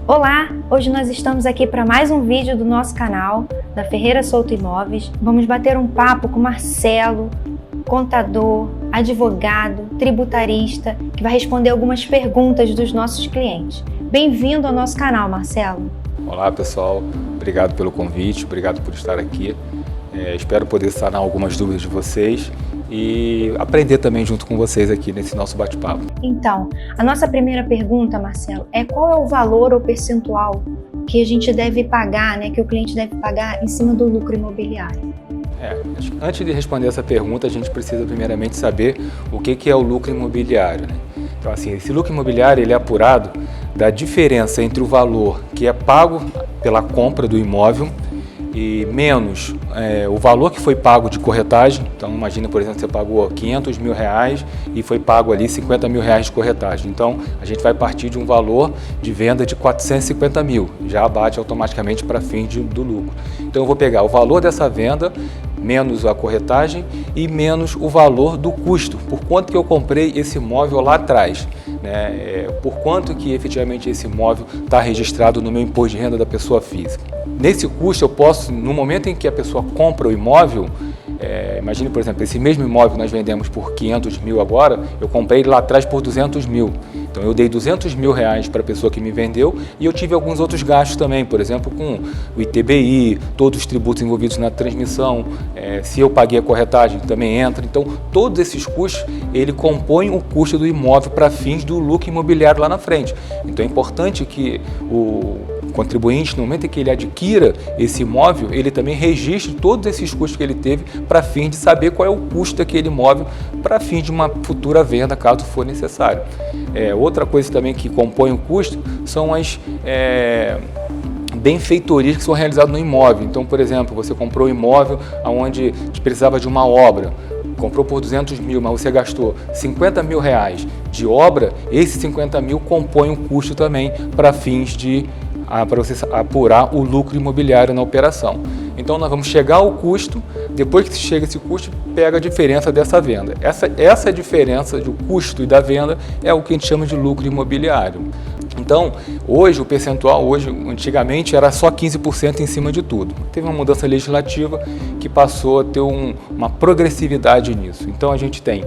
Olá! Hoje nós estamos aqui para mais um vídeo do nosso canal, da Ferreira Souto Imóveis. Vamos bater um papo com Marcelo, contador, advogado, tributarista, que vai responder algumas perguntas dos nossos clientes. Bem-vindo ao nosso canal, Marcelo. Olá pessoal, obrigado pelo convite, obrigado por estar aqui. Espero poder sanar algumas dúvidas de vocês e aprender também junto com vocês aqui nesse nosso bate-papo. Então, a nossa primeira pergunta, Marcelo, é qual é o valor ou percentual que a gente deve pagar, que o cliente deve pagar em cima do lucro imobiliário? Antes de responder essa pergunta, a gente precisa primeiramente saber o que é o lucro imobiliário. Então, assim, esse lucro imobiliário ele é apurado da diferença entre o valor que é pago pela compra do imóvel e menos o valor que foi pago de corretagem. Então imagina, por exemplo, você pagou R$500 mil e foi pago ali R$50 mil de corretagem. Então a gente vai partir de um valor de venda de R$450 mil, já abate automaticamente para fins do lucro. Então eu vou pegar o valor dessa venda, menos a corretagem e menos o valor do custo, por quanto que eu comprei esse imóvel lá atrás, por quanto que efetivamente esse imóvel está registrado no meu imposto de renda da pessoa física. Nesse custo eu posso, no momento em que a pessoa compra o imóvel, imagine, por exemplo, esse mesmo imóvel que nós vendemos por R$500 mil agora, eu comprei lá atrás por R$200 mil. Então eu dei R$200 mil para a pessoa que me vendeu e eu tive alguns outros gastos também, por exemplo, com o ITBI, todos os tributos envolvidos na transmissão, se eu paguei a corretagem também entra. Então todos esses custos, ele compõe o custo do imóvel para fins do lucro imobiliário lá na frente. Então é importante que o contribuinte, no momento em que ele adquira esse imóvel, ele também registre todos esses custos que ele teve para fim de saber qual é o custo daquele imóvel para fim de uma futura venda, caso for necessário. Outra coisa também que compõe o custo são as benfeitorias que são realizadas no imóvel. Então, por exemplo, você comprou um imóvel onde precisava de uma obra, comprou por R$200 mil, mas você gastou R$50 mil de obra, esses R$50 mil compõem o custo também para fins para você apurar o lucro imobiliário na operação. Então nós vamos chegar ao custo, depois que chega esse custo, pega a diferença dessa venda. Essa diferença do custo e da venda é o que a gente chama de lucro imobiliário. Então, hoje o percentual, antigamente era só 15% em cima de tudo. Teve uma mudança legislativa que passou a ter uma progressividade nisso. Então a gente tem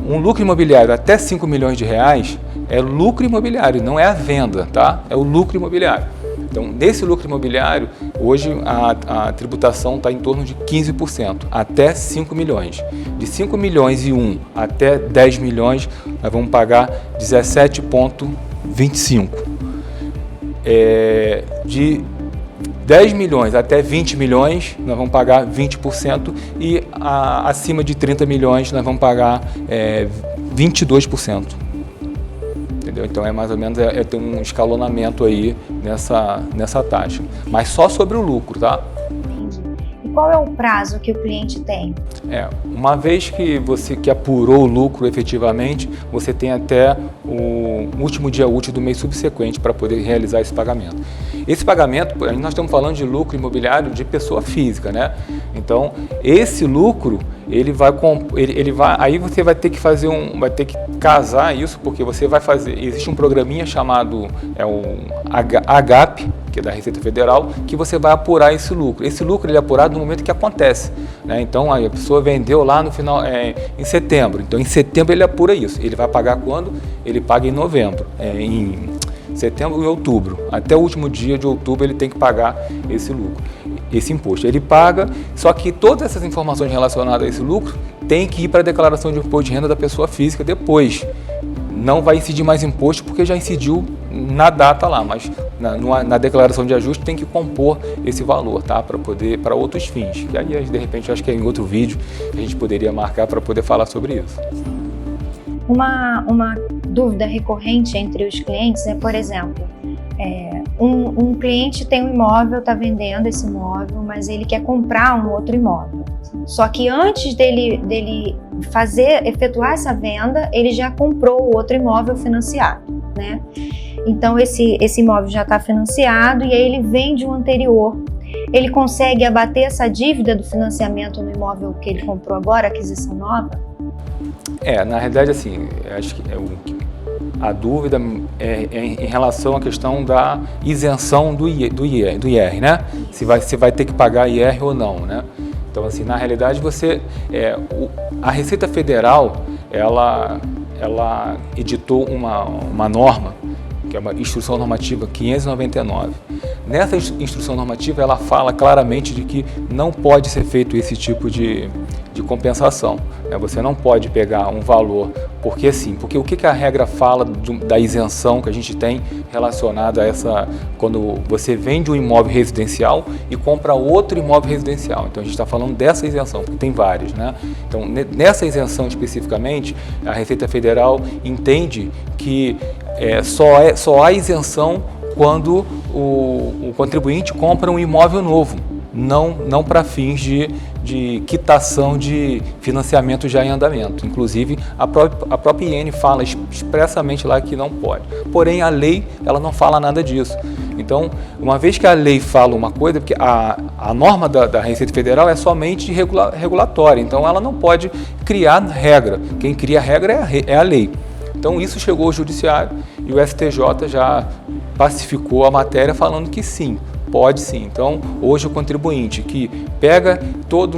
um lucro imobiliário até R$5 milhões, é lucro imobiliário, não é a venda, tá? É o lucro imobiliário. Então, nesse lucro imobiliário, hoje a tributação está em torno de 15%, até 5 milhões. De 5 milhões e 1 até 10 milhões, nós vamos pagar 17,25%. De 10 milhões até 20 milhões, nós vamos pagar 20% e acima de 30 milhões, nós vamos pagar 22%. Entendeu? Então é mais ou menos tem um escalonamento aí nessa taxa, mas só sobre o lucro, tá? Entendi. E qual é o prazo que o cliente tem? Uma vez que você apurou o lucro efetivamente, você tem até o último dia útil do mês subsequente para poder realizar esse pagamento. Esse pagamento, nós estamos falando de lucro imobiliário de pessoa física, Então, esse lucro, aí você vai ter que vai ter que casar isso, porque você vai fazer, existe um programinha chamado o AGAP, que é da Receita Federal, que você vai apurar esse lucro. Esse lucro ele é apurado no momento que acontece, Então, a pessoa vendeu lá no final, em setembro. Então, em setembro ele apura isso. Ele vai pagar quando? Ele paga em novembro, em setembro e outubro. Até o último dia de outubro ele tem que pagar esse lucro, esse imposto. Ele paga, só que todas essas informações relacionadas a esse lucro tem que ir para a declaração de imposto de renda da pessoa física depois. Não vai incidir mais imposto porque já incidiu na data lá, mas na declaração de ajuste tem que compor esse valor, tá? Para outros fins. Que aí, de repente, acho que é em outro vídeo que a gente poderia marcar para poder falar sobre isso. Uma dúvida recorrente entre os clientes é, por exemplo, um cliente tem um imóvel, está vendendo esse imóvel, mas ele quer comprar um outro imóvel. Só que antes dele efetuar essa venda, ele já comprou o outro imóvel financiado, Então esse imóvel já está financiado e aí ele vende o anterior. Ele consegue abater essa dívida do financiamento no imóvel que ele comprou agora, aquisição nova? Na realidade, assim, acho que A dúvida é em relação à questão da isenção do IR, né? Se vai ter que pagar IR ou não, né? Então, assim, na realidade, a Receita Federal, ela editou uma norma, que é uma Instrução Normativa 599. Nessa Instrução Normativa, ela fala claramente de que não pode ser feito esse tipo de compensação, né? Você não pode pegar um valor, porque o que a regra fala da isenção que a gente tem relacionada a quando você vende um imóvel residencial e compra outro imóvel residencial. Então a gente está falando dessa isenção, porque tem várias, né? Então nessa isenção especificamente, a Receita Federal entende que só há isenção quando o contribuinte compra um imóvel novo, não para fins de quitação de financiamento já em andamento. Inclusive, a própria IN fala expressamente lá que não pode. Porém, a lei ela não fala nada disso. Então, uma vez que a lei fala uma coisa, porque a norma da Receita Federal é somente regulatória, então ela não pode criar regra. Quem cria a regra é a lei. Então, isso chegou ao Judiciário e o STJ já pacificou a matéria falando que sim, pode sim. Então, hoje o contribuinte que pega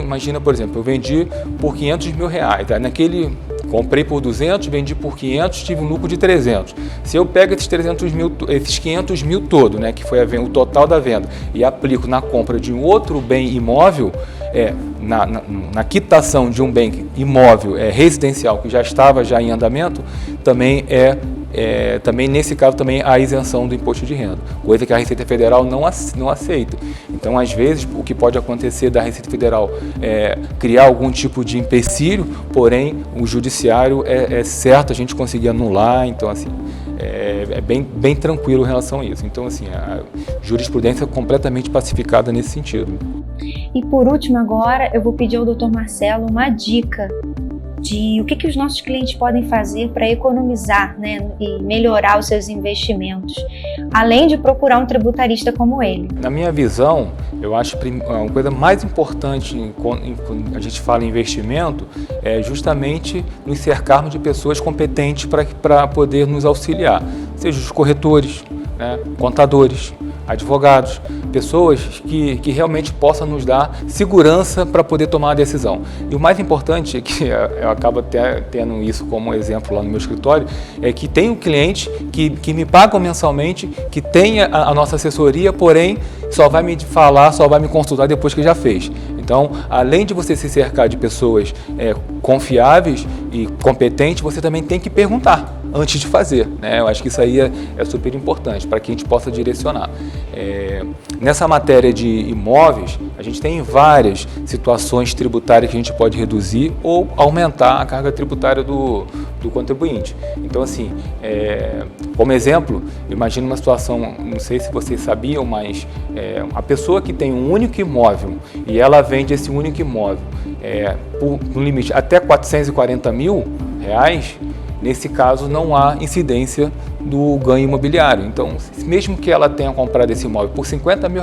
imagina, por exemplo, eu vendi por R$500 mil, tá? Comprei por 200, vendi por 500, tive um lucro de 300. Se eu pego esses 500 mil todo, né, que foi o total da venda, e aplico na compra de um outro bem imóvel, na quitação de um bem imóvel residencial que já estava em andamento, também nesse caso também há isenção do imposto de renda, coisa que a Receita Federal não aceita. Então, às vezes, o que pode acontecer da Receita Federal é criar algum tipo de empecilho, porém, o Judiciário é certo a gente conseguir anular, então, assim, é bem tranquilo em relação a isso. Então, assim, a jurisprudência é completamente pacificada nesse sentido. E, por último, agora, eu vou pedir ao Dr. Marcelo uma dica de o que os nossos clientes podem fazer para economizar, né, e melhorar os seus investimentos, além de procurar um tributarista como ele. Na minha visão, eu acho que a coisa mais importante quando a gente fala em investimento é justamente nos cercarmos de pessoas competentes para poder nos auxiliar, seja os corretores, né, contadores, advogados, pessoas que realmente possam nos dar segurança para poder tomar a decisão. E o mais importante, que eu acabo até tendo isso como exemplo lá no meu escritório, é que tem um cliente que me paga mensalmente, que tem a nossa assessoria, porém só vai me falar, só vai me consultar depois que já fez. Então, além de você se cercar de pessoas confiáveis e competentes, você também tem que perguntar antes de fazer, né? Eu acho que isso aí é super importante para que a gente possa direcionar. Nessa matéria de imóveis, a gente tem várias situações tributárias que a gente pode reduzir ou aumentar a carga tributária do contribuinte. Então, assim, como exemplo, imagine uma situação, não sei se vocês sabiam, mas a pessoa que tem um único imóvel e ela vende esse único imóvel por um limite até R$440 mil, nesse caso não há incidência do ganho imobiliário. Então, mesmo que ela tenha comprado esse imóvel por R$50 mil,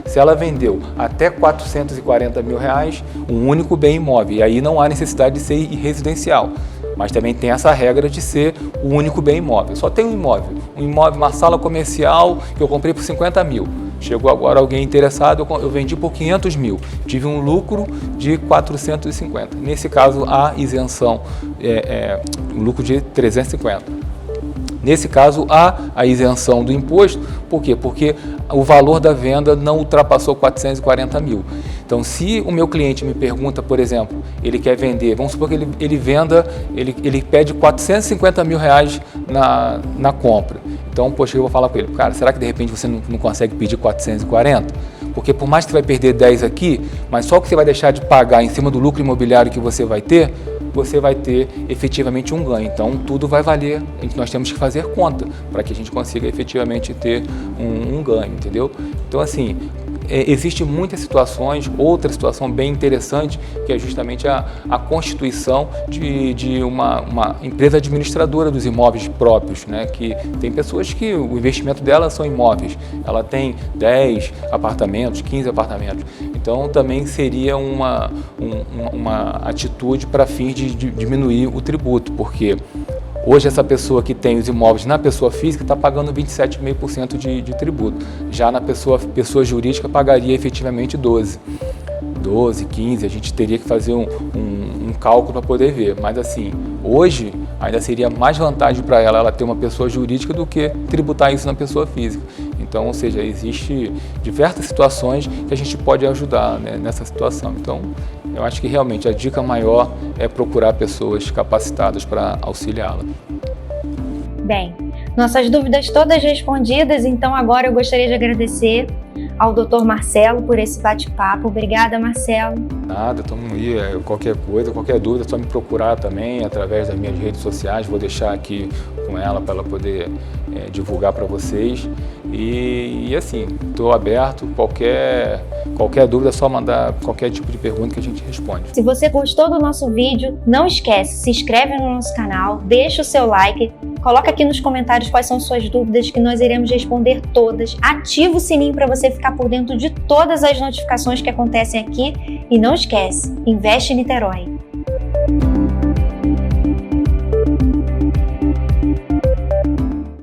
se ela vendeu até R$440 mil, um único bem imóvel, e aí não há necessidade de ser residencial. Mas também tem essa regra de ser o único bem imóvel. Só tem um imóvel, uma sala comercial que eu comprei por R$50 mil. Chegou agora alguém interessado, eu vendi por R$500 mil. Tive um lucro de R$450. Nesse caso, há isenção, um lucro de R$350. Nesse caso, há a isenção do imposto. Por quê? Porque o valor da venda não ultrapassou R$440 mil. Então, se o meu cliente me pergunta, por exemplo, ele quer vender, vamos supor que ele pede R$450 mil na compra. Então, poxa, eu vou falar para ele, cara, será que de repente você não consegue pedir 440? Porque por mais que você vai perder 10 aqui, mas só que você vai deixar de pagar em cima do lucro imobiliário que você vai ter efetivamente um ganho. Então, tudo vai valer, nós temos que fazer conta para que a gente consiga efetivamente ter um ganho, entendeu? Então, assim, existem muitas situações, outra situação bem interessante, que é justamente a constituição de uma empresa administradora dos imóveis próprios, né? Que tem pessoas que o investimento dela são imóveis, ela tem 10 apartamentos, 15 apartamentos, então também seria uma atitude para fins de diminuir o tributo, porque Hoje essa pessoa que tem os imóveis na pessoa física está pagando 27,5% de tributo. Já na pessoa jurídica pagaria efetivamente 12, 15, a gente teria que fazer um cálculo para poder ver. Mas assim, hoje ainda seria mais vantagem para ela ter uma pessoa jurídica do que tributar isso na pessoa física. Então, ou seja, existe diversas situações que a gente pode ajudar, né, nessa situação. Então, eu acho que realmente a dica maior é procurar pessoas capacitadas para auxiliá-la. Bem, nossas dúvidas todas respondidas, então agora eu gostaria de agradecer ao Dr. Marcelo por esse bate-papo. Obrigada, Marcelo. Nada, estamos aí, qualquer coisa, qualquer dúvida é só me procurar também através das minhas redes sociais, vou deixar aqui com ela para ela poder divulgar para vocês. E assim, estou aberto, qualquer dúvida é só mandar qualquer tipo de pergunta que a gente responde. Se você gostou do nosso vídeo, não esquece, se inscreve no nosso canal, deixa o seu like, coloca aqui nos comentários quais são suas dúvidas que nós iremos responder todas, ativa o sininho para você ficar por dentro de todas as notificações que acontecem aqui e não esquece, investe em Niterói.